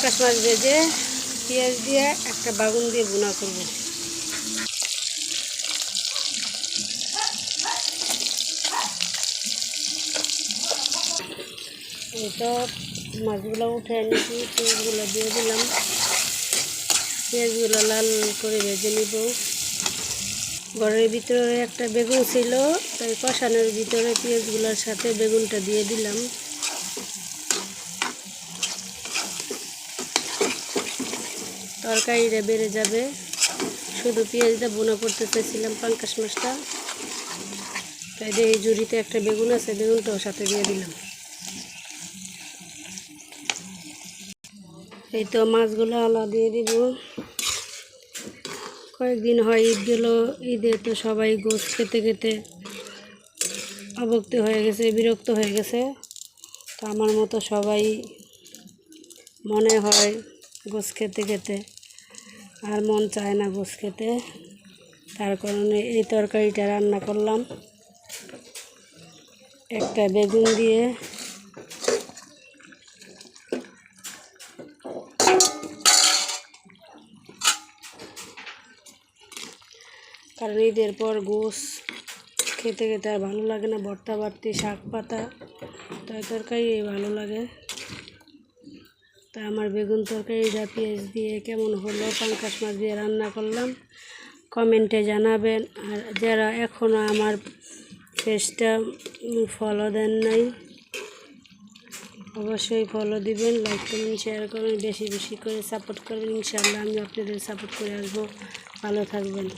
পাঙ্কাশ মাছ ভেজে পেঁয়াজ দিয়ে একটা বাগুন দিয়ে ভুনা করব। এই তো মাছগুলো উঠে এনেছি, পেঁয়াজগুলো দিয়ে দিলাম। পেঁয়াজগুলো লাল করে ভেজে নিব। ঘরের ভিতরে একটা বেগুন ছিল, তাই কষানোর ভিতরে পেঁয়াজগুলোর সাথে বেগুনটা দিয়ে দিলাম। তরকারিটা বেড়ে যাবে। শুধু পেঁয়াজটা ভুনা করতে চাইছিলাম পাঙ্কাশ মাছটা, তাই এই ঝুড়িতে একটা বেগুন আছে, বেগুনটাও সাথে দিয়ে দিলাম। এই তো মাছগুলো আলা দিয়ে দিব। কয়েকদিন হয় ঈদ গেল, ঈদে তো সবাই গোশ খেতে খেতে অভক্তি হয়ে গেছে, বিরক্ত হয়ে গেছে। তো আমার মতো সবাই মনে হয় গোশ খেতে খেতে আর মন চায় না গোশ খেতে। তার কারণে এই তরকারিটা রান্না করলাম একটা বেগুন দিয়ে। কারণ ঈদের পর গোশ খেতে খেতে আর ভালো লাগে না, ভর্তা বাড়তি শাক পাতা, তাই তরকারি ভালো লাগে। তা আমার বেগুন তরকারিটা পেঁয়াজ দিয়ে কেমন হলো, পাঙ্কাশ মাছ দিয়ে রান্না করলাম, কমেন্টে জানাবেন। আর যারা এখনও আমার পেজটা ফলো দেন নাই, অবশ্যই ফলো দিবেন, লাইক কমেন্ট শেয়ার করবেন, বেশি বেশি করে সাপোর্ট করবেন। ইনশাআল্লাহ আমি আপনাদের সাপোর্ট করে আসবো। ভালো থাকবেন।